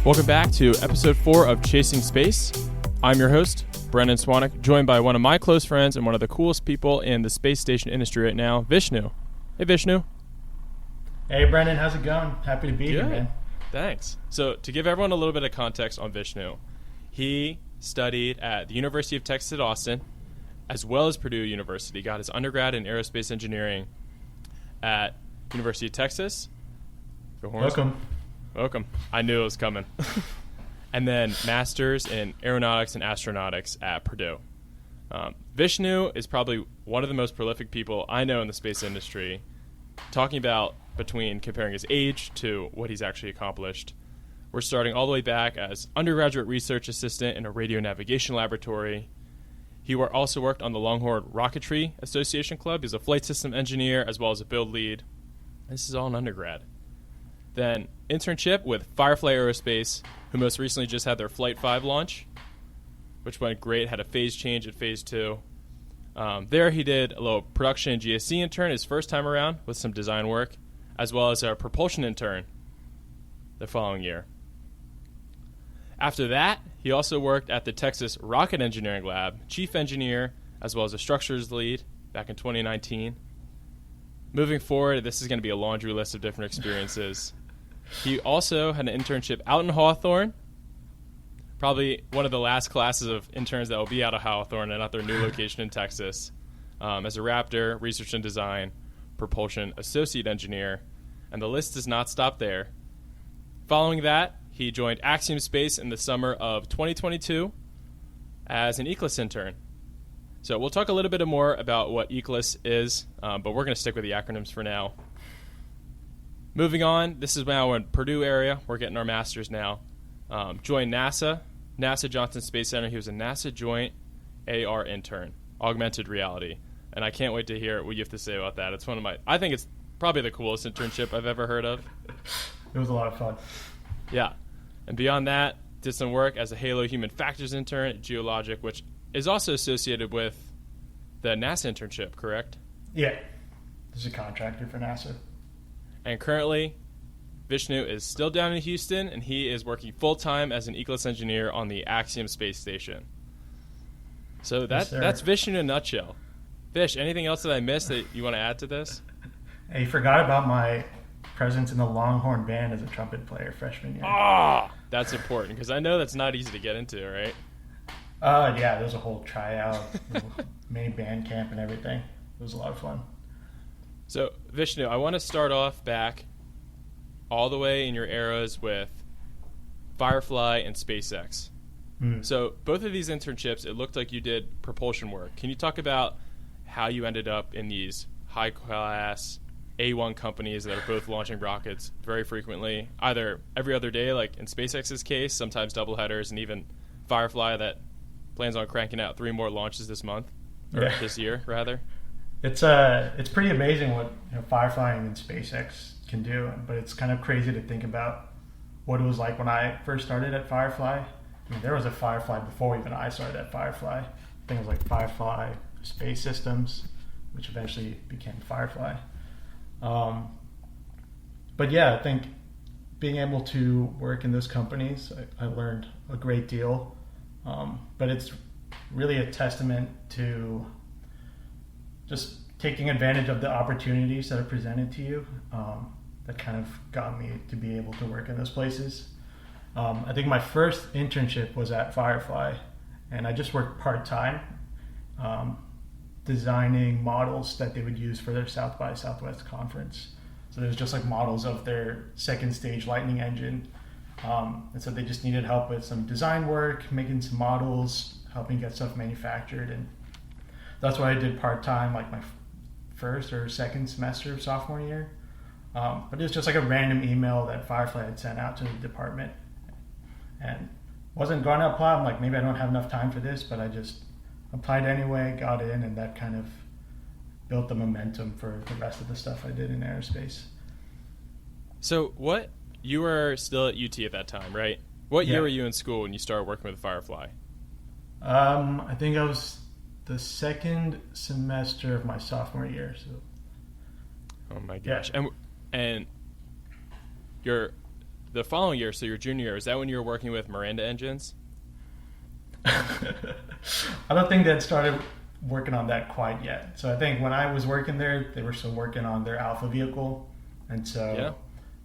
Welcome back to episode 4 of Chasing Space. I'm your host, Brendan Swanwick, joined by one of my close friends and one of the coolest people in the space station industry right now, Vishnu. Hey, Vishnu. Hey, Brendan. How's it going? Happy to be here, man. Thanks. So, to give everyone a little bit of context on Vishnu, he studied at the University of Texas at Austin, as well as Purdue University. Got his undergrad in aerospace engineering at University of Texas. Go Horns. Welcome. I knew it was coming. And then master's in aeronautics and astronautics at Purdue. Vishnu is probably one of the most prolific people I know in the space industry, talking about between comparing his age to what he's actually accomplished. We're starting all the way back as undergraduate research assistant in a radio navigation laboratory. He also worked on the Longhorn Rocketry Association Club. He's a flight system engineer as well as a build lead. This is all in undergrad. Then internship with Firefly Aerospace, who most recently just had their Flight 5 launch, which went great, had a phase change at phase 2. There he did a little production and GSC intern his first time around with some design work, as well as a propulsion intern the following year. After that, he also worked at the Texas Rocket Engineering Lab, chief engineer, as well as a structures lead back in 2019. Moving forward, this is going to be a laundry list of different experiences. He also had an internship out in Hawthorne, probably one of the last classes of interns that will be out of Hawthorne and at their new location in Texas, as a Raptor, research and design, propulsion associate engineer, and the list does not stop there. Following that, he joined Axiom Space in the summer of 2022 as an ECLS intern. So we'll talk a little bit more about what ECLS is, but we're going to stick with the acronyms for now. Moving on, this is now in Purdue area. We're getting our master's now. Joined NASA Johnson Space Center. He was a NASA Joint AR intern, augmented reality. And I can't wait to hear what you have to say about that. It's I think it's probably the coolest internship I've ever heard of. It was a lot of fun. Yeah. And beyond that, did some work as a Halo Human Factors intern at Geologic, which is also associated with the NASA internship, correct? Yeah. This is a contractor for NASA. And currently, Vishnu is still down in Houston, and he is working full-time as an ECLS engineer on the Axiom space station. So that's Vishnu in a nutshell. Vish, anything else that I missed that you want to add to this? Hey, you forgot about my presence in the Longhorn band as a trumpet player freshman year. That's important, because I know that's not easy to get into, right? Yeah, there was a whole tryout, mini band camp and everything. It was a lot of fun. So, Vishnu, I want to start off back all the way in your eras with Firefly and SpaceX. So, both of these internships, it looked like you did propulsion work. Can you talk about how you ended up in these high-class A1 companies that are both launching rockets very frequently, either every other day, like in SpaceX's case, sometimes double headers, and even Firefly that plans on cranking out 3 more launches this month, or this year, rather? It's pretty amazing what Firefly and SpaceX can do, but it's kind of crazy to think about what it was like when I first started at Firefly. I mean, there was a Firefly before even I started at Firefly. I think it was like Firefly Space Systems, which eventually became Firefly. But yeah, I think being able to work in those companies, I learned a great deal. But it's really a testament to just taking advantage of the opportunities that are presented to you that kind of got me to be able to work in those places. I think my first internship was at Firefly, and I just worked part-time designing models that they would use for their South by Southwest conference. So there's just like models of their second stage Lightning engine. And so they just needed help with some design work, making some models, helping get stuff manufactured. And that's what I did part-time, like my first or second semester of sophomore year. But it was just like a random email that Firefly had sent out to the department. And wasn't going to apply. I'm like, maybe I don't have enough time for this, but I just applied anyway, got in, and that kind of built the momentum for the rest of the stuff I did in aerospace. So you were still at UT at that time, right? What year were you in school when you started working with Firefly? I think I was the second semester of my sophomore year. So. Oh my gosh! Yeah. And your the following year, so your junior year, is that when you were working with Miranda engines? I don't think they'd started working on that quite yet. So I think when I was working there, they were still working on their Alpha vehicle. And so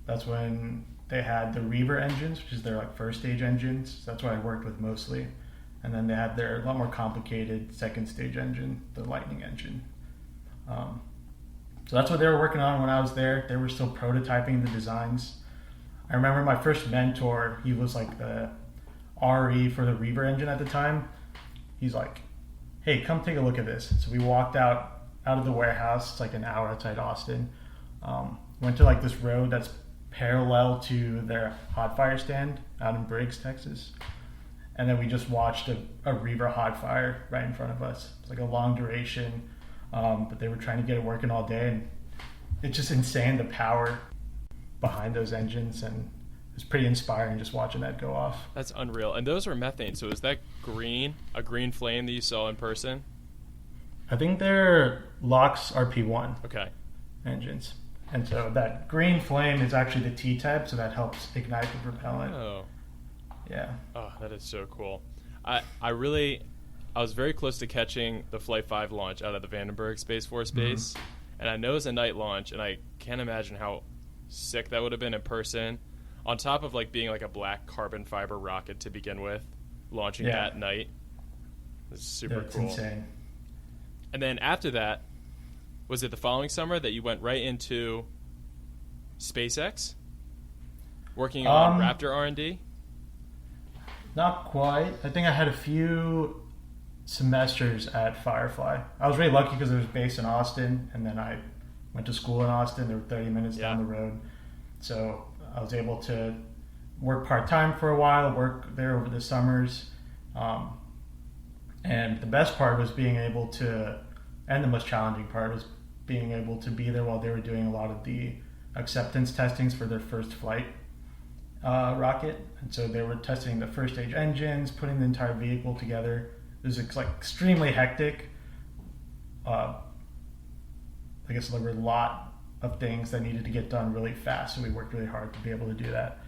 that's when they had the Reaver engines, which is their like first stage engines. So that's what I worked with mostly. And then they had their a lot more complicated second stage engine, the Lightning engine. So that's what they were working on when I was there. They were still prototyping the designs. I remember my first mentor, he was like the RE for the Reaver engine at the time. He's like, hey, come take a look at this. So we walked out of the warehouse. It's like an hour outside Austin. Went to like this road that's parallel to their hot fire stand out in Briggs, Texas. And then we just watched a Reaver hot fire right in front of us. It's like a long duration, but they were trying to get it working all day. And it's just insane, the power behind those engines. And it was pretty inspiring just watching that go off. That's unreal. And those were methane. So is that a green flame that you saw in person? I think they're LOX RP1 engines. And so that green flame is actually the T-type, so that helps ignite the propellant. Oh. Yeah. Oh, that is so cool. I was very close to catching the Flight 5 launch out of the Vandenberg Space Force Base. Mm-hmm. And I know it was a night launch, and I can't imagine how sick that would have been in person. On top of like being like a black carbon fiber rocket to begin with, launching that night. It's super cool. It's insane. And then after that, was it the following summer that you went right into SpaceX? Working on Raptor R&D? Not quite. I think I had a few semesters at Firefly. I was really lucky because it was based in Austin, and then I went to school in Austin. They were 30 minutes down the road. So I was able to work part-time for a while, work there over the summers. And the best part was being able to, and the most challenging part was being able to be there while they were doing a lot of the acceptance testings for their first flight rocket. And so they were testing the first stage engines, putting the entire vehicle together. It was like extremely hectic. I guess there were a lot of things that needed to get done really fast, so we worked really hard to be able to do that.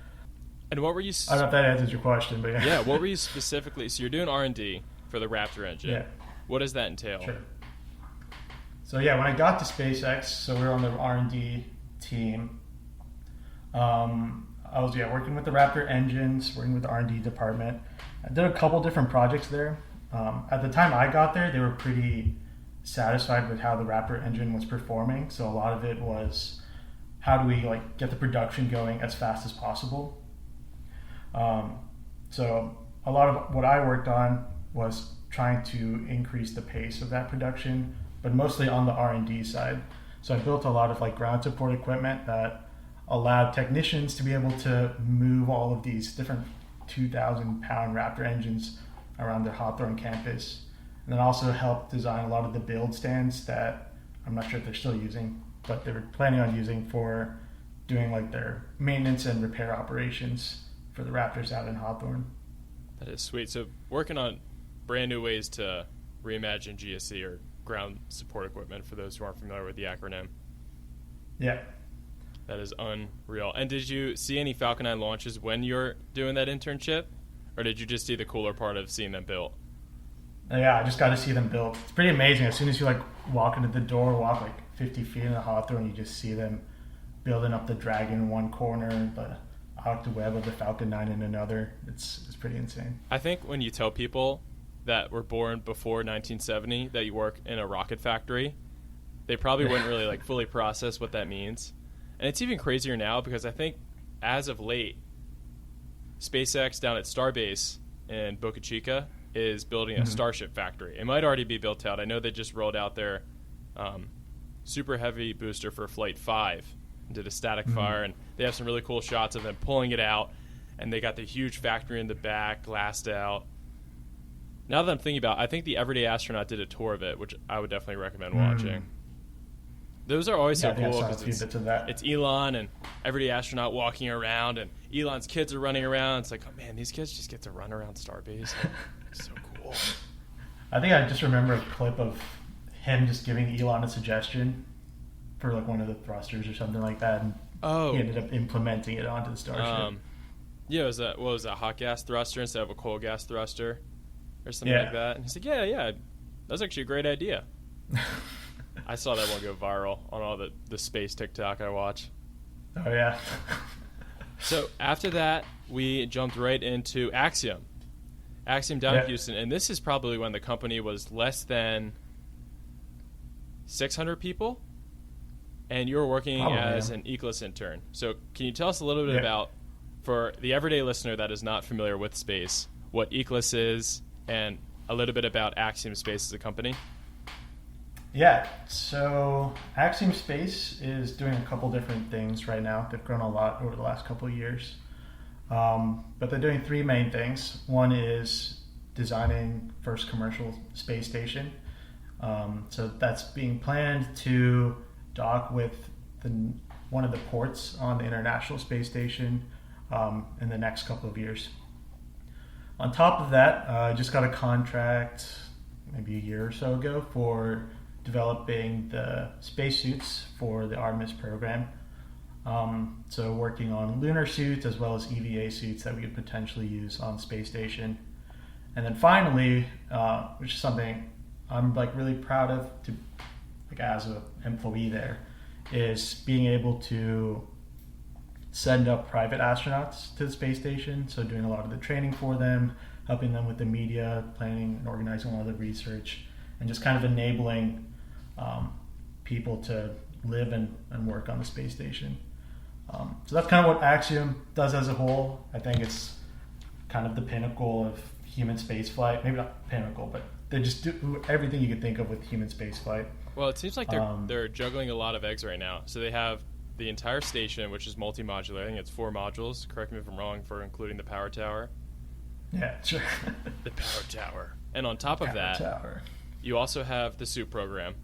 And what were you? I don't know if that answers your question, but yeah. What were you specifically? So you're doing R&D for the Raptor engine. Yeah. What does that entail? Sure. So yeah, when I got to SpaceX, so we were on the R&D team. I was working with the Raptor engines, working with the R&D department. I did a couple different projects there. At the time I got there, they were pretty satisfied with how the Raptor engine was performing. So a lot of it was, how do we like get the production going as fast as possible? So a lot of what I worked on was trying to increase the pace of that production, but mostly on the R&D side. So I built a lot of like ground support equipment that allowed technicians to be able to move all of these different 2,000-pound Raptor engines around their Hawthorne campus. And then also helped design a lot of the build stands that I'm not sure if they're still using, but they were planning on using for doing like their maintenance and repair operations for the Raptors out in Hawthorne. That is sweet. So working on brand new ways to reimagine GSE, or ground support equipment, for those who aren't familiar with the acronym. Yeah. That is unreal. And did you see any Falcon 9 launches when you're doing that internship? Or did you just see the cooler part of seeing them built? Yeah, I just got to see them built. It's pretty amazing. As soon as you like walk into the door, walk like 50 feet in the Hawthorne, you just see them building up the Dragon in one corner, the Octaweb of the Falcon 9 in another. It's pretty insane. I think when you tell people that were born before 1970 that you work in a rocket factory, they probably wouldn't really like fully process what that means. And it's even crazier now because I think as of late, SpaceX down at Starbase in Boca Chica is building a Starship factory. It might already be built out. I know they just rolled out their super heavy booster for Flight 5 and did a static fire, and they have some really cool shots of them pulling it out, and they got the huge factory in the back, glassed out. Now that I'm thinking about it, I think the Everyday Astronaut did a tour of it, which I would definitely recommend watching. Those are always so cool because it's Elon and Everyday Astronaut walking around, and Elon's kids are running around. It's like, oh man, these kids just get to run around Starbase. It's so cool. I think I just remember a clip of him just giving Elon a suggestion for like one of the thrusters or something like that, and he ended up implementing it onto the Starship. Yeah, what was that, hot gas thruster instead of a cold gas thruster or something like that? And he's like, yeah, that's actually a great idea. I saw that one go viral on all the space TikTok I watch. Oh, yeah. So after that, we jumped right into Axiom. Axiom down in Houston. And this is probably when the company was less than 600 people. And you were working as an Eclipse intern. So can you tell us a little bit about, for the everyday listener that is not familiar with space, what Eclipse is and a little bit about Axiom Space as a company? Yeah, so Axiom Space is doing a couple different things right now. They've grown a lot over the last couple of years. But they're doing three main things. One is designing first commercial space station. So that's being planned to dock with one of the ports on the International Space Station in the next couple of years. On top of that, I just got a contract maybe a year or so ago for developing the spacesuits for the Artemis program. So working on lunar suits as well as EVA suits that we could potentially use on space station. And then finally, which is something I'm really proud of to as an employee there, is being able to send up private astronauts to the space station. So doing a lot of the training for them, helping them with the media, planning and organizing a lot of the research, and just kind of enabling people to live and work on the space station. So that's kind of what Axiom does as a whole. I think it's kind of the pinnacle of human spaceflight. Maybe not pinnacle, but they just do everything you could think of with human spaceflight. Well, it seems like they're juggling a lot of eggs right now. So they have the entire station, which is multi-modular. I think it's 4 modules. Correct me if I'm wrong, for including the power tower. Yeah, sure. The power tower. And on top of that, you also have the suit program,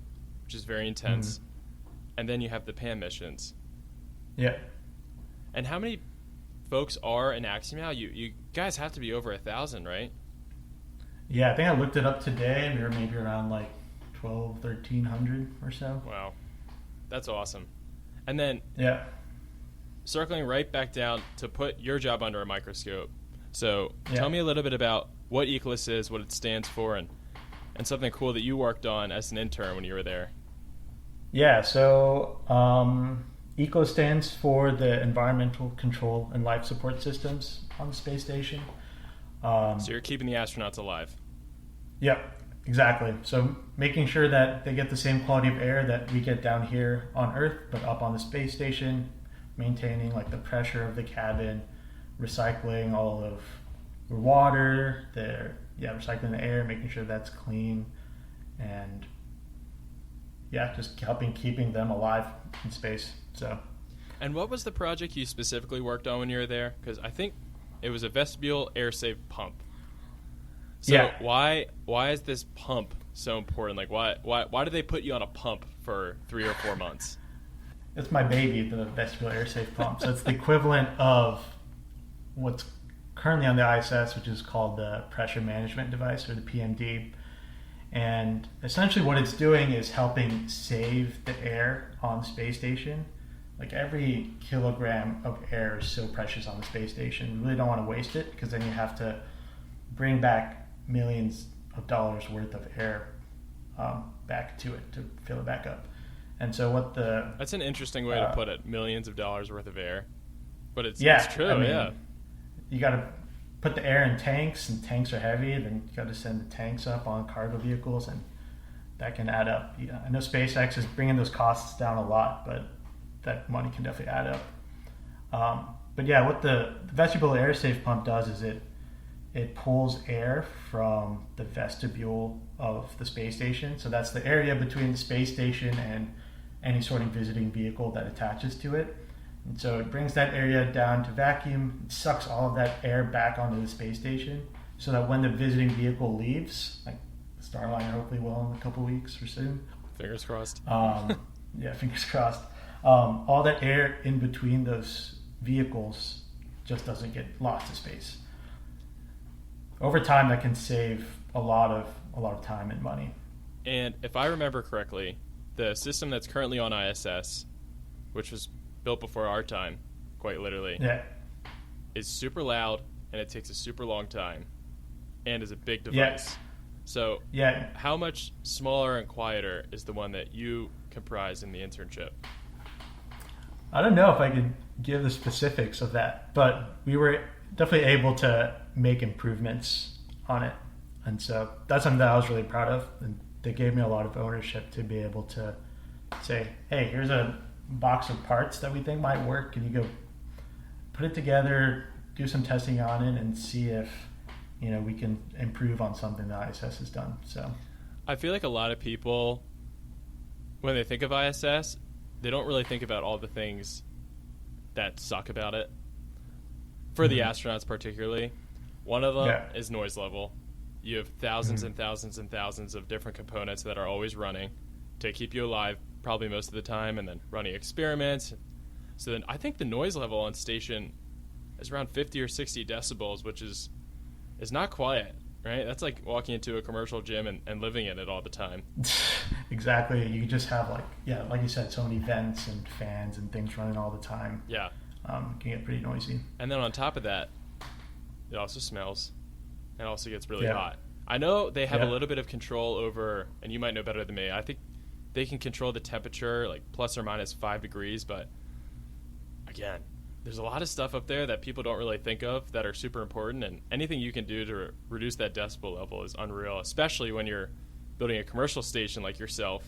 which is very intense. And then you have the PAM missions. Yeah. And how many folks are in Axiom now? You guys have to be over 1,000, right? Yeah, I think I looked it up today. We were maybe around 1,300 or so. Wow. That's awesome. And then circling right back down to put your job under a microscope. So tell me a little bit about what Eclipse is, what it stands for, and something cool that you worked on as an intern when you were there. Yeah, so ECO stands for the Environmental Control and Life Support Systems on the space station. So you're keeping the astronauts alive. Yep, exactly. So making sure that they get the same quality of air that we get down here on Earth, but up on the space station, maintaining the pressure of the cabin, recycling all of the water, recycling the air, making sure that's clean, and just keeping them alive in space. So. And what was the project you specifically worked on when you were there? Because I think it was a vestibule air-safe pump. So why is this pump so important? Why did they put you on a pump for 3 or 4 months? It's my baby, the vestibule air-safe pump. So it's the equivalent of what's currently on the ISS, which is called the Pressure Management Device, or the PMD. And essentially what it's doing is helping save the air on the space station. Every kilogram of air is so precious on the space station. You really don't want to waste it, because then you have to bring back millions of dollars worth of air back to it to fill it back up. And so that's an interesting way to put it, millions of dollars worth of air. But it's true, You got to put the air in tanks, and tanks are heavy. Then you got to send the tanks up on cargo vehicles, and that can add up. Yeah, I know SpaceX is bringing those costs down a lot, but that money can definitely add up. What the vestibule air safe pump does is it pulls air from the vestibule of the space station. So that's the area between the space station and any sort of visiting vehicle that attaches to it. And so it brings that area down to vacuum, sucks all of that air back onto the space station, so that when the visiting vehicle leaves, like Starliner hopefully will in a couple of weeks or soon. Fingers crossed. Fingers crossed. All that air in between those vehicles just doesn't get lost to space. Over time, that can save a lot of time and money. And if I remember correctly, the system that's currently on ISS, which was built before our time, quite literally, is super loud and it takes a super long time and is a big device. So how much smaller and quieter is the one that you comprise in the internship? I don't know if I could give the specifics of that, but we were definitely able to make improvements on it. And so that's something that I was really proud of. And they gave me a lot of ownership to be able to say, hey, here's a box of parts that we think might work. Can you go put it together, do some testing on it, and see if we can improve on something that ISS has done. So I feel like a lot of people, when they think of ISS, they don't really think about all the things that suck about it. For the astronauts particularly, one of them is noise level. You have thousands and thousands and thousands of different components that are always running to keep you alive probably most of the time, and then running experiments. So then I think the noise level on station is around 50 or 60 decibels, which is not quiet, right? That's like walking into a commercial gym and living in it all the time. Exactly. You just have like you said, so many vents and fans and things running all the time. Yeah. Can get pretty noisy. And then on top of that, it also smells. It also gets really hot. I know they have a little bit of control over, and you might know better than me, I think they can control the temperature like plus or minus 5 degrees, but again, there's a lot of stuff up there that people don't really think of that are super important, and anything you can do to reduce that decibel level is unreal, especially when you're building a commercial station like yourself.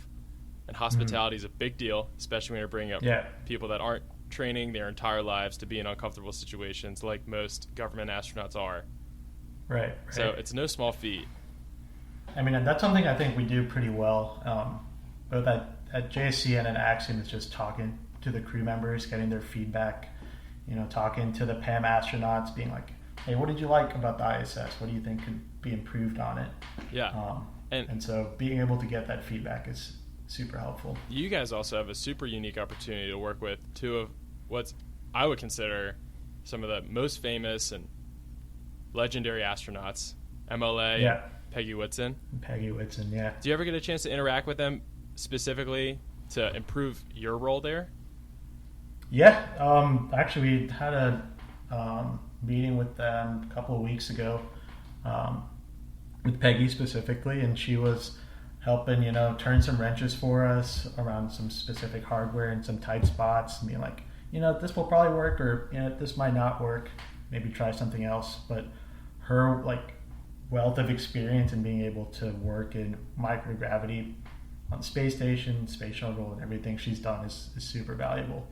And hospitality is a big deal, especially when you're bringing up people that aren't training their entire lives to be in uncomfortable situations like most government astronauts are. Right. So it's no small feat. I mean, and that's something I think we do pretty well. Both at JSC and at Axiom is just talking to the crew members, getting their feedback, talking to the PAM astronauts, being like, hey, what did you like about the ISS? What do you think could be improved on it? Yeah. And so being able to get that feedback is super helpful. You guys also have a super unique opportunity to work with two of what I would consider some of the most famous and legendary astronauts, MLA and Peggy Whitson. Peggy Whitson, yeah. Do you ever get a chance to interact with them specifically to improve your role there? Yeah. Actually, we had a meeting with them a couple of weeks ago, with Peggy specifically, and she was helping, turn some wrenches for us around some specific hardware and some tight spots, and being like, this will probably work, or this might not work. Maybe try something else. But her wealth of experience in being able to work in microgravity on the space station, space shuttle, and everything she's done is super valuable.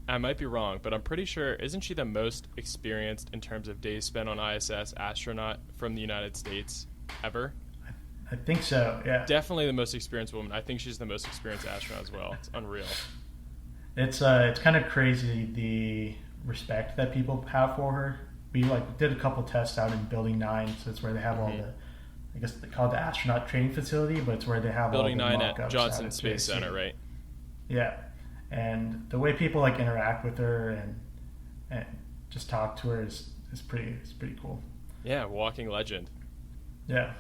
I might be wrong, but I'm pretty sure, isn't she the most experienced in terms of days spent on ISS astronaut from the United States ever? I think so, yeah. Definitely the most experienced woman. I think she's the most experienced astronaut as well. It's unreal. It's kind of crazy the respect that people have for her. We did a couple tests out in Building 9, so it's where they have all the, I guess they call it the astronaut training facility, but it's where they have Building all the 9 at Johnson Space Center, right? Yeah. And the way people interact with her and just talk to her is pretty cool. Yeah, walking legend. Yeah.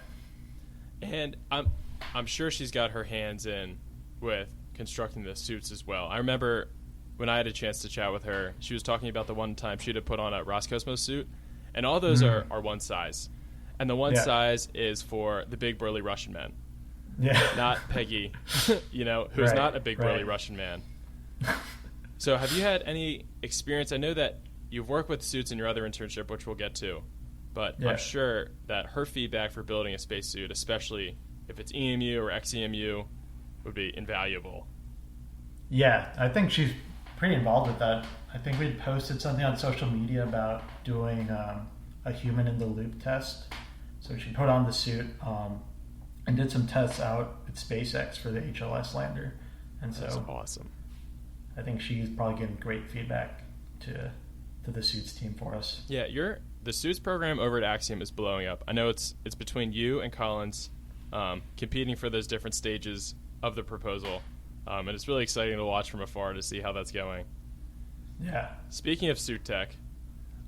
And I'm sure she's got her hands in with constructing the suits as well. I remember when I had a chance to chat with her, she was talking about the one time she'd have put on a Roscosmos suit, and all those are one size. And the one size is for the big burly Russian man. Yeah. Not Peggy, who's not a big burly Russian man. So have you had any experience? I know that you've worked with suits in your other internship, which we'll get to, but I'm sure that her feedback for building a spacesuit, especially if it's EMU or XEMU, would be invaluable. Yeah, I think she's pretty involved with that. I think we'd posted something on social media about doing a human-in-the-loop test. So she put on the suit and did some tests out at SpaceX for the HLS lander. And so that's awesome. I think she's probably giving great feedback to the suits team for us. Yeah, the suits program over at Axiom is blowing up. I know it's between you and Collins competing for those different stages of the proposal. And it's really exciting to watch from afar to see how that's going. Yeah. Speaking of suit tech,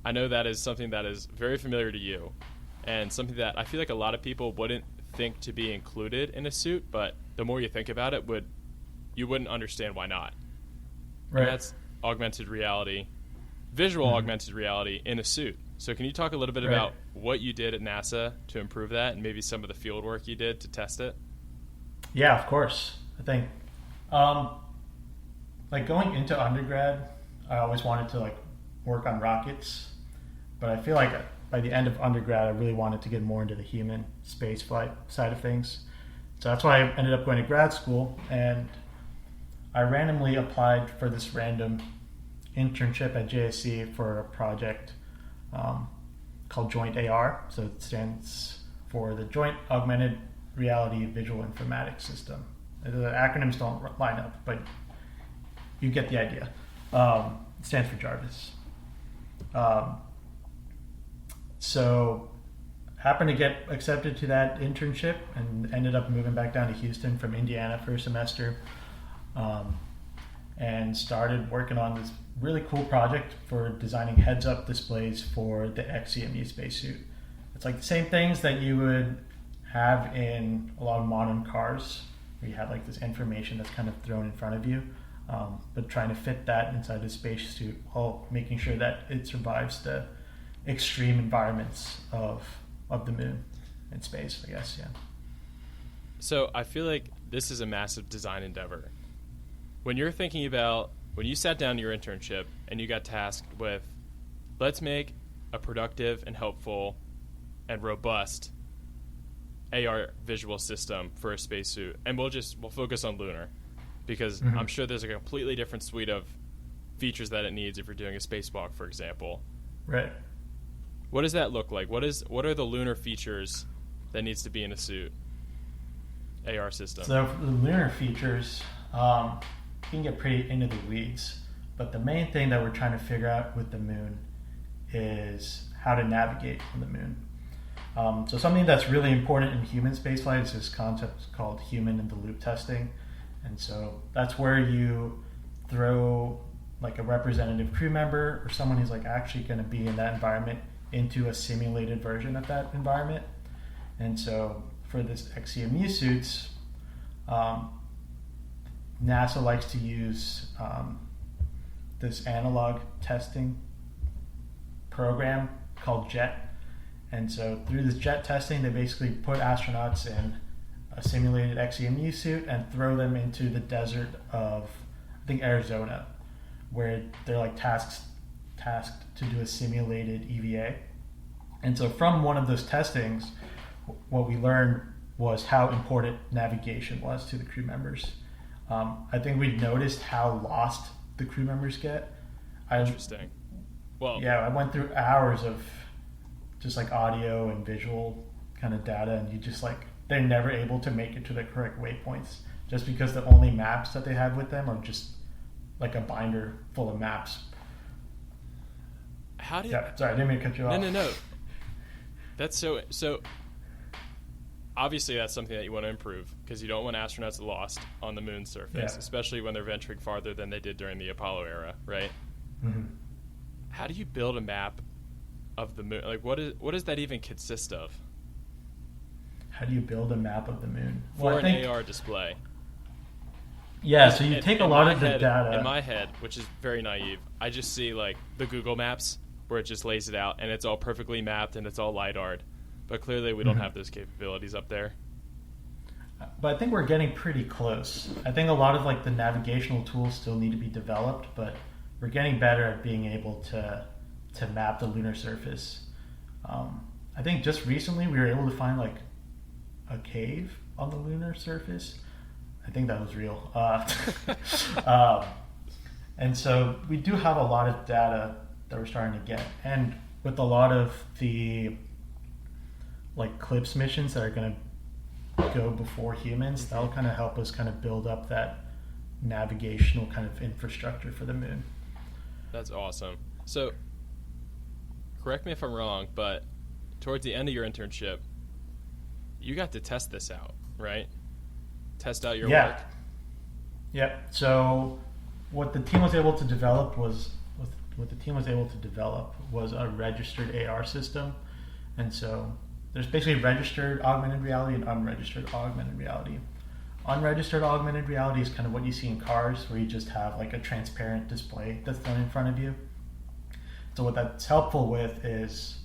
I know that is something that is very familiar to you, and something that I feel like a lot of people wouldn't think to be included in a suit, but the more you think about it, you wouldn't understand why not. Right. And that's augmented reality. visual augmented reality in a suit. So can you talk a little bit about what you did at NASA to improve that, and maybe some of the field work you did to test it? Yeah, of course. I think, like going into undergrad, I always wanted to like work on rockets, but I feel like by the end of undergrad, I really wanted to get more into the human space flight side of things. So that's why I ended up going to grad school, and I randomly applied for this random internship at JSC for a project called Joint AR. So it stands for the Joint Augmented Reality Visual Informatics System. The acronyms don't line up, but you get the idea. It stands for Jarvis. So happened to get accepted to that internship and ended up moving back down to Houston from Indiana for a semester, and started working on this really cool project for designing heads-up displays for the Axiom spacesuit. It's like the same things that you would have in a lot of modern cars, where you have like this information that's kind of thrown in front of you, but trying to fit that inside the spacesuit while making sure that it survives the extreme environments of the moon and space, I guess. Yeah. So I feel like this is a massive design endeavor. When you're thinking about, when you sat down to your internship and you got tasked with, let's make a productive and helpful and robust AR visual system for a spacesuit, and we'll focus on lunar, because I'm sure there's a completely different suite of features that it needs if you're doing a spacewalk, for example. Right. What does that look like? What are the lunar features that needs to be in a suit AR system? So for the lunar features, you can get pretty into the weeds, but the main thing that we're trying to figure out with the moon is how to navigate on the moon. So something that's really important in human spaceflight is this concept called human-in-the-loop testing. And so that's where you throw like a representative crew member or someone who's like actually going to be in that environment into a simulated version of that environment. And so for this XCMU suits, NASA likes to use this analog testing program called JET. And so through this JET testing, they basically put astronauts in a simulated XCMU suit and throw them into the desert of, I think, Arizona, where they're like tasked to do a simulated EVA. And so from one of those testings, what we learned was how important navigation was to the crew members. I think we noticed how lost the crew members get. Interesting. Well, yeah, I went through hours of just like audio and visual kind of data, and you just like, they're never able to make it to the correct waypoints just because the only maps that they have with them are just like a binder full of maps. How did? Yeah, sorry, I didn't mean to cut you off. No. That's so. Obviously, that's something that you want to improve, because you don't want astronauts lost on the moon's surface, especially when they're venturing farther than they did during the Apollo era, right? Mm-hmm. How do you build a map of the moon? Like, what does that even consist of? How do you build a map of the moon? For an AR display. Yeah, so you take a lot of the data. In my head, which is very naive, I just see like the Google Maps where it just lays it out and it's all perfectly mapped and it's all LiDAR'd. But clearly we don't have those capabilities up there. But I think we're getting pretty close. I think a lot of like the navigational tools still need to be developed, but we're getting better at being able to map the lunar surface. I think just recently we were able to find like a cave on the lunar surface. I think that was real. And so we do have a lot of data that we're starting to get. And with a lot of the like CLIPS missions that are going to go before humans, that'll kind of help us kind of build up that navigational kind of infrastructure for the moon. That's awesome. So correct me if I'm wrong, but towards the end of your internship, you got to test this out, right? Test out your work. Yeah. So what the team was able to develop was a registered AR system. And so there's basically registered augmented reality and unregistered augmented reality. Unregistered augmented reality is kind of what you see in cars, where you just have like a transparent display that's done in front of you. So what that's helpful with is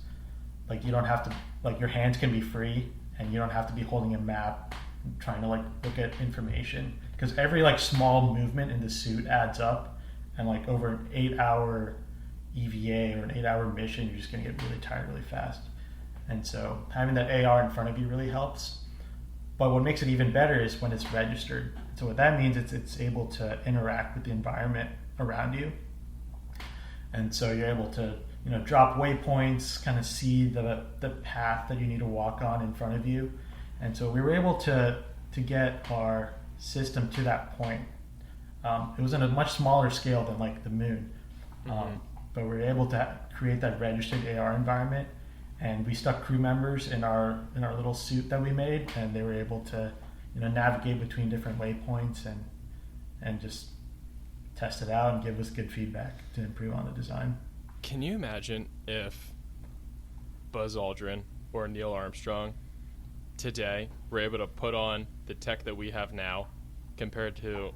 like you don't have to, like your hands can be free and you don't have to be holding a map and trying to like look at information, because every like small movement in the suit adds up, and like over an 8-hour EVA or an 8-hour mission, you're just going to get really tired really fast. And so having that AR in front of you really helps. But what makes it even better is when it's registered. So what that means is it's able to interact with the environment around you. And so you're able to, you know, drop waypoints, kind of see the path that you need to walk on in front of you. And so we were able to get our system to that point. It was in a much smaller scale than like the moon. But we were able to create that registered AR environment, and we stuck crew members in our little suit that we made, and they were able to, you know, navigate between different waypoints and just test it out and give us good feedback to improve on the design. Can you imagine if Buzz Aldrin or Neil Armstrong today were able to put on the tech that we have now compared to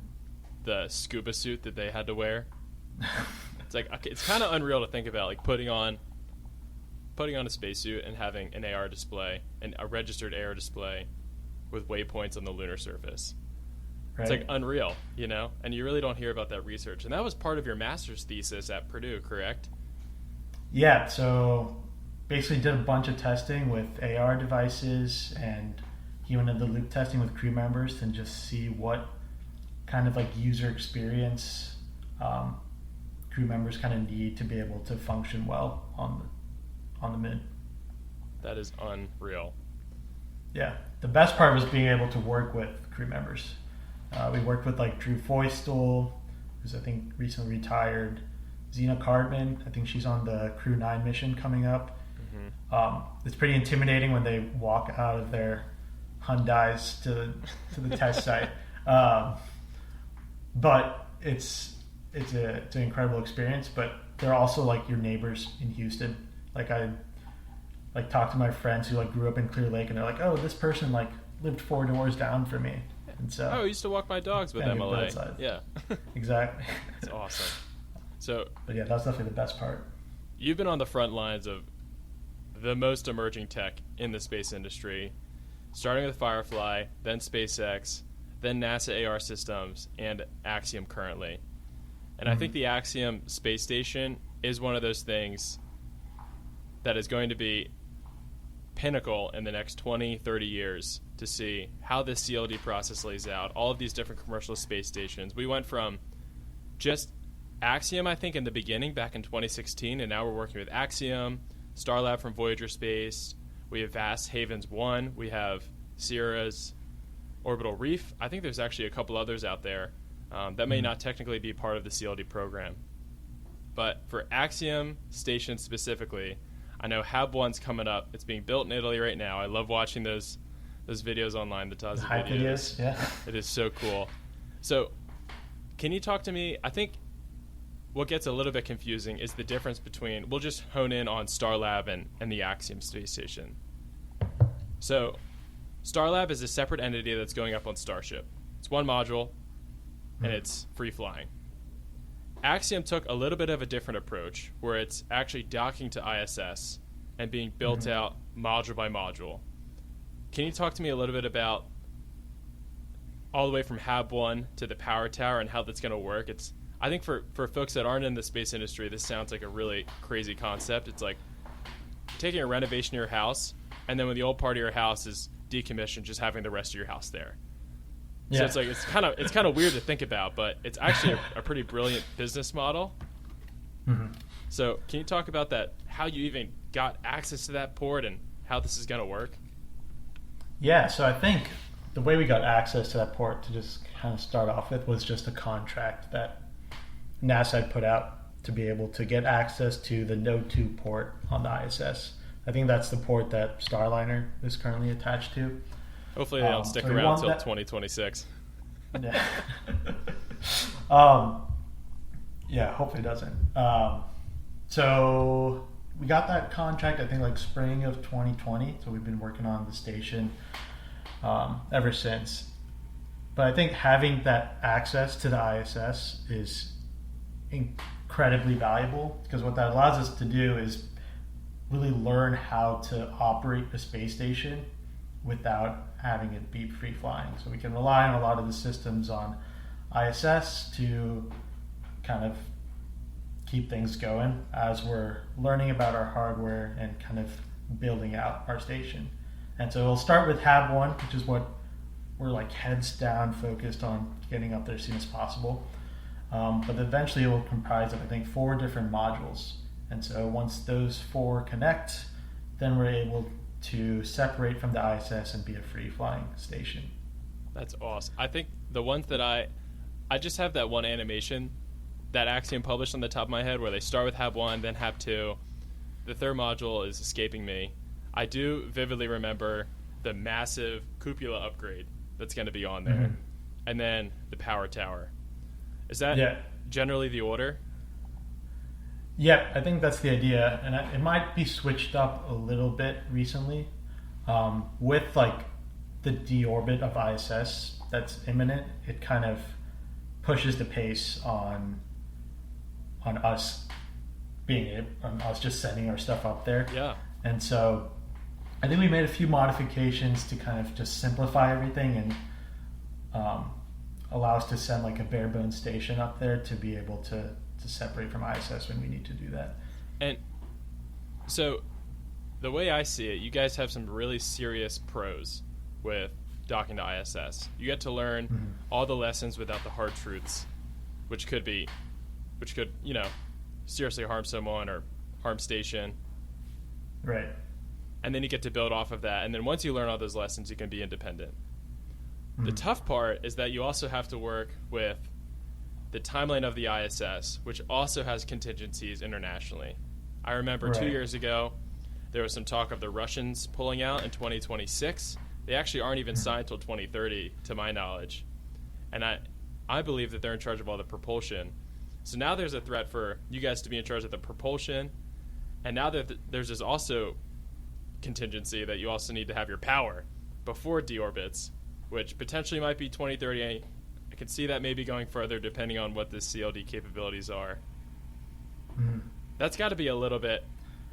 the scuba suit that they had to wear? It's like, okay, it's kind of unreal to think about, like putting on a spacesuit and having an AR display and a registered AR display with waypoints on the lunar surface. Right. It's like unreal, you know? And you really don't hear about that research. And that was part of your master's thesis at Purdue, correct? Yeah, so basically did a bunch of testing with AR devices and human-in-the-loop testing with crew members and just see what kind of like user experience crew members kind of need to be able to function well on the moon. That is unreal. Yeah, the best part was being able to work with crew members. We worked with like Drew Feustel, who's I think recently retired. Zena Cardman, I think she's on the Crew 9 mission coming up. It's pretty intimidating when they walk out of their Hyundais to the test site. But it's an incredible experience. But they're also like your neighbors in Houston. Like I like talk to my friends who like grew up in Clear Lake, and they're like, oh, this person like lived 4 doors down from me. And so I used to walk my dogs with MLA. Yeah. Exactly. It's awesome. So, but yeah, that's definitely the best part. You've been on the front lines of the most emerging tech in the space industry, starting with Firefly, then SpaceX, then NASA AR systems, and Axiom currently. And I think the Axiom space station is one of those things that is going to be pinnacle in the next 20, 30 years to see how this CLD process lays out, all of these different commercial space stations. We went from just Axiom, I think, in the beginning back in 2016, and now we're working with Axiom, Starlab from Voyager Space. We have Vast Havens 1. We have Sierra's Orbital Reef. I think there's actually a couple others out there that may not technically be part of the CLD program. But for Axiom stations specifically, I know Hab 1's coming up. It's being built in Italy right now. I love watching those videos online, the Tazi videos. Yeah. It is so cool. So can you talk to me? I think what gets a little bit confusing is the difference between, we'll just hone in on Starlab and the Axiom space station. So Starlab is a separate entity that's going up on Starship. It's one module, and it's free flying. Axiom took a little bit of a different approach, where it's actually docking to ISS and being built out module by module. Can you talk to me a little bit about all the way from Hab 1 to the power tower and how that's going to work? I think for folks that aren't in the space industry, this sounds like a really crazy concept. It's like taking a renovation of your house, and then when the old part of your house is decommissioned, just having the rest of your house there. Yeah. So it's like it's kind of weird to think about, but it's actually a pretty brilliant business model. So can you talk about that? How you even got access to that port and how this is going to work? Yeah. So I think the way we got access to that port, to just kind of start off with, was just a contract that NASA had put out to be able to get access to the Node 2 port on the ISS. I think that's the port that Starliner is currently attached to. Hopefully they don't stick around until 2026. Yeah. Yeah, hopefully it doesn't. So we got that contract, I think, like spring of 2020. So we've been working on the station ever since. But I think having that access to the ISS is incredibly valuable, because what that allows us to do is really learn how to operate a space station without having it be free flying. So we can rely on a lot of the systems on ISS to kind of keep things going as we're learning about our hardware and kind of building out our station. And so we'll start with Hab 1, which is what we're like heads down focused on getting up there as soon as possible. But eventually it will comprise of, I think, 4 different modules. And so once those 4 connect, then we're able to separate from the ISS and be a free flying station. That's awesome. I think the ones that I just have that one animation that Axiom published on the top of my head where they start with Hab 1, then Hab 2. The third module is escaping me. I do vividly remember the massive cupola upgrade that's going to be on there. Mm-hmm. And then the power tower. Is that generally the order? Yeah, I think that's the idea. And it might be switched up a little bit recently with like the deorbit of ISS that's imminent. It kind of pushes the pace on us on us just sending our stuff up there. Yeah. And so I think we made a few modifications to kind of just simplify everything and allow us to send like a bare bones station up there to be able to separate from ISS when we need to do that. And so the way I see it, you guys have some really serious pros with docking to ISS. You get to learn all the lessons without the hard truths, which could, seriously harm someone or harm station. Right. And then you get to build off of that. And then once you learn all those lessons, you can be independent. The tough part is that you also have to work with the timeline of the ISS, which also has contingencies internationally. I remember 2 years ago, there was some talk of the Russians pulling out in 2026. They actually aren't even signed till 2030, to my knowledge. And I believe that they're in charge of all the propulsion. So now there's a threat for you guys to be in charge of the propulsion. And now that there's this also contingency that you also need to have your power before deorbits, which potentially might be 2030. I can see that maybe going further depending on what the CLD capabilities are. That's got to be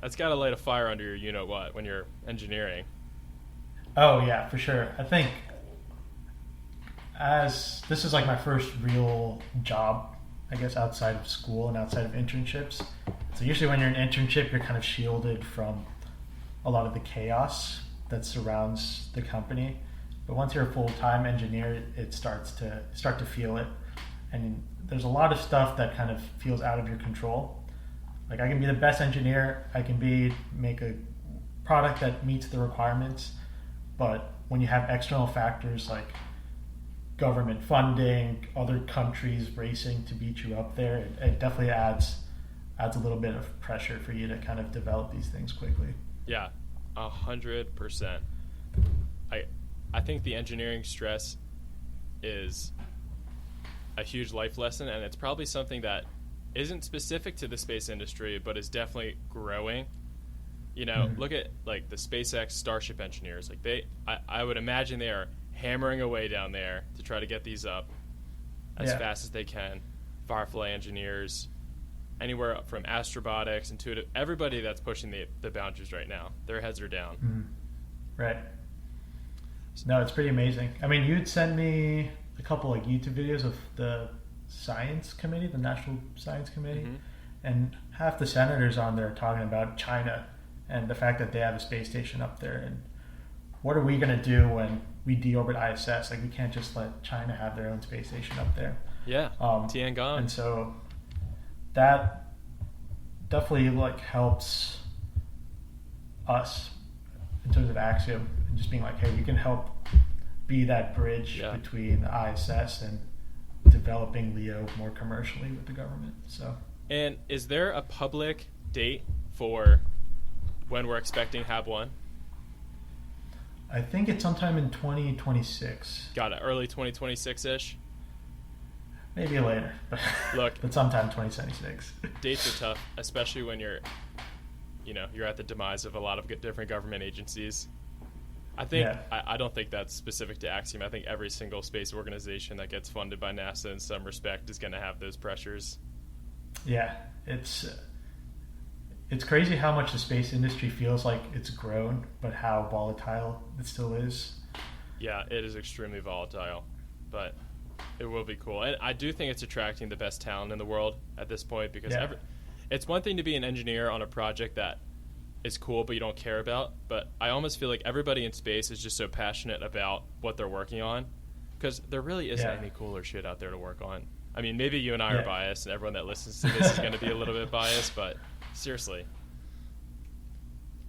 that's got to light a fire under your you-know-what when you're engineering. Oh, yeah, for sure. I think as this is like my first real job, I guess, outside of school and outside of internships. So usually when you're in an internship, you're kind of shielded from a lot of the chaos that surrounds the company. But once you're a full-time engineer, it start to feel it. And there's a lot of stuff that kind of feels out of your control. Like I can be the best engineer, I can make a product that meets the requirements, but when you have external factors like government funding, other countries racing to beat you up there, it definitely adds a little bit of pressure for you to kind of develop these things quickly. Yeah, 100%. I think the engineering stress is a huge life lesson, and it's probably something that isn't specific to the space industry, but is definitely growing. Look at like the SpaceX Starship engineers. Like I would imagine they are hammering away down there to try to get these up as fast as they can. Firefly engineers, anywhere up from astrobotics, intuitive, everybody that's pushing the boundaries right now. Their heads are down. Right. No, it's pretty amazing. I mean, you'd send me a couple like YouTube videos of the science committee, the National Science Committee, and half the senators on there talking about China and the fact that they have a space station up there, and what are we going to do when we deorbit ISS? Like, we can't just let China have their own space station up there. Yeah, Tiangong. And so that definitely like helps us in terms of Axiom, and just being like, hey, we can help be that bridge between the ISS and developing LEO more commercially with the government. So, and is there a public date for when we're expecting Hab 1? I think it's sometime in 2026. Got it. Early 2026-ish? Maybe later. Look, but sometime 2026. Dates are tough, especially when you're at the demise of a lot of different government agencies. I think I don't think that's specific to Axiom. I think every single space organization that gets funded by NASA in some respect is going to have those pressures. Yeah, it's crazy how much the space industry feels like it's grown, but how volatile it still is. Yeah, it is extremely volatile, but it will be cool. And I do think it's attracting the best talent in the world at this point because it's one thing to be an engineer on a project that is cool but you don't care about, but I almost feel like everybody in space is just so passionate about what they're working on because there really isn't any cooler shit out there to work on. I mean, maybe you and I are biased and everyone that listens to this is going to be a little bit biased, but seriously.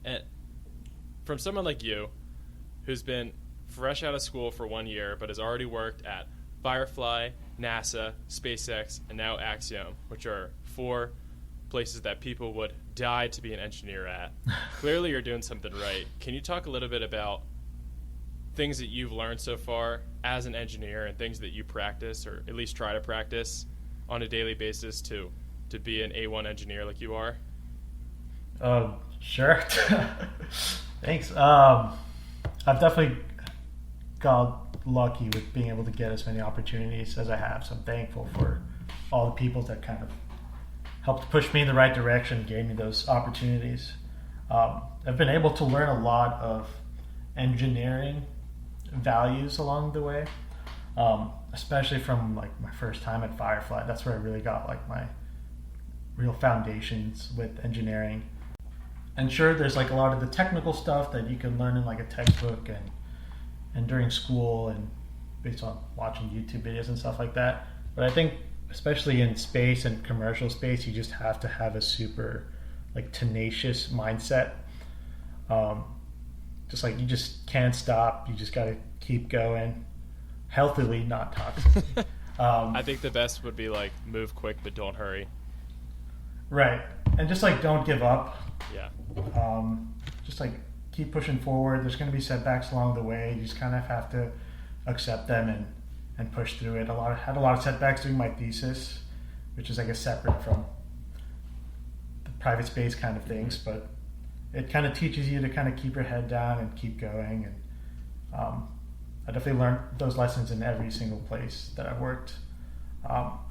And from someone like you who's been fresh out of school for 1 year but has already worked at Firefly, NASA, SpaceX, and now Axiom, which are 4 places that people would die to be an engineer at. Clearly you're doing something right. Can you talk a little bit about things that you've learned so far as an engineer and things that you practice or at least try to practice on a daily basis to be an A1 engineer like you are? Sure. Thanks. I've definitely got lucky with being able to get as many opportunities as I have, so I'm thankful for all the people that kind of helped push me in the right direction, gave me those opportunities. I've been able to learn a lot of engineering values along the way, especially from like my first time at Firefly. That's where I really got like my real foundations with engineering. And sure, there's like a lot of the technical stuff that you can learn in like a textbook and during school and based on watching YouTube videos and stuff like that. But I think especially in space and commercial space, you just have to have a super like tenacious mindset. Just like you just can't stop. You just got to keep going healthily, not toxically. I think the best would be like move quick, but don't hurry. Right. And just like don't give up. Yeah. Just like keep pushing forward. There's going to be setbacks along the way. You just kind of have to accept them and push through it. Had a lot of setbacks doing my thesis, which is I guess separate from the private space kind of things, but it kind of teaches you to kind of keep your head down and keep going. And I definitely learned those lessons in every single place that I've worked.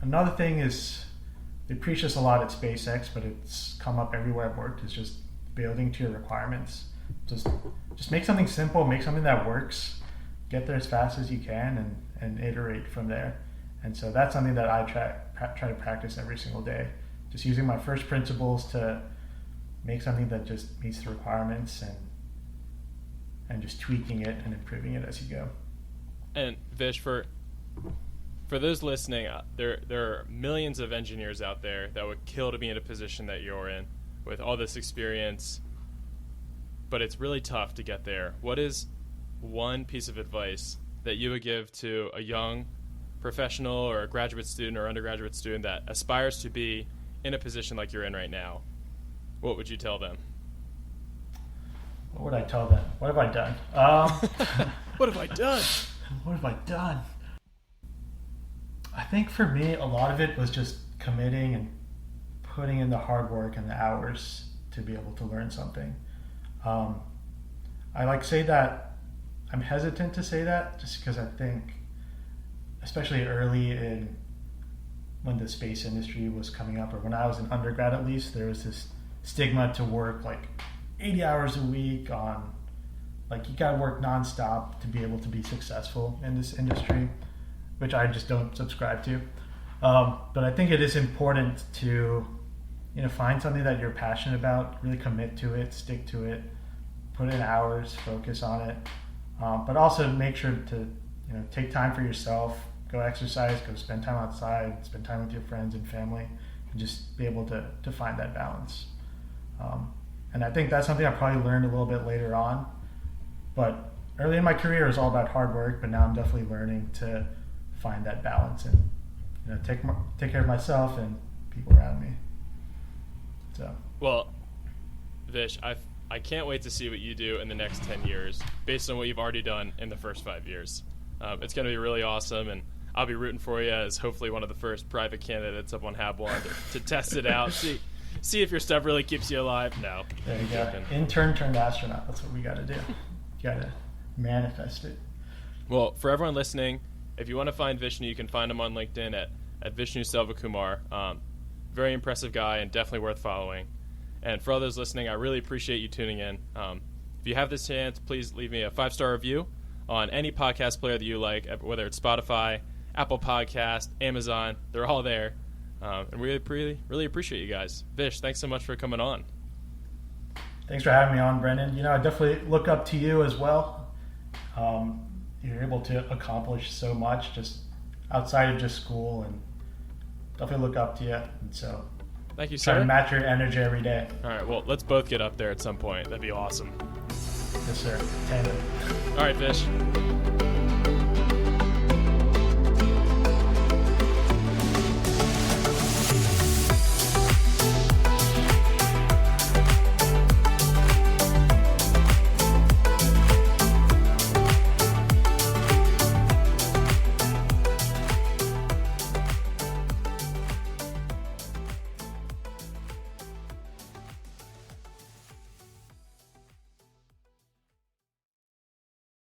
Another thing is they preach this a lot at SpaceX, but it's come up everywhere I've worked, is just building to your requirements. Just make something simple, make something that works, get there as fast as you can, and iterate from there. And so that's something that I try to practice every single day. Just using my first principles to make something that just meets the requirements and just tweaking it and improving it as you go. And Vish, for those listening, there are millions of engineers out there that would kill to be in a position that you're in with all this experience, but it's really tough to get there. What is one piece of advice that you would give to a young professional or a graduate student or undergraduate student that aspires to be in a position like you're in right now? What would you tell them? What would I tell them? What have I done? What have I done? What have I done? I think for me, a lot of it was just committing and putting in the hard work and the hours to be able to learn something. I like say that I'm hesitant to say that just because I think, especially early in when the space industry was coming up, or when I was an undergrad at least, there was this stigma to work like 80 hours a week on, like you gotta work nonstop to be able to be successful in this industry, which I just don't subscribe to. But I think it is important to, find something that you're passionate about, really commit to it, stick to it, put in hours, focus on it, but also make sure to, take time for yourself, go exercise, go spend time outside, spend time with your friends and family, and just be able to find that balance. And I think that's something I probably learned a little bit later on, but early in my career it was all about hard work, but now I'm definitely learning to find that balance and take care of myself and people around me. So well, Vish, I can't wait to see what you do in the next 10 years based on what you've already done in the first 5 years. It's going to be really awesome, and I'll be rooting for you as hopefully one of the first private candidates up on Hab 1 to test it out, see if your stuff really keeps you alive. No. There you go. Joking. Intern turned astronaut. That's what we got to do. You got to manifest it. Well, for everyone listening, if you want to find Vishnu, you can find him on LinkedIn at Vishnu Selvakumar. Very impressive guy and definitely worth following. And for others listening, I really appreciate you tuning in. If you have this chance, please leave me a 5-star review on any podcast player that you like, whether it's Spotify, Apple Podcast, Amazon. They're all there. And we really appreciate you guys. Vish, thanks so much for coming on. Thanks for having me on, Brendan. You know, I definitely look up to you as well. You're able to accomplish so much just outside of just school, and definitely look up to you. And so thank you, try sir. to match your energy every day. All right, well, let's both get up there at some point. That'd be awesome. Yes, sir. Tandem. All right, Vish.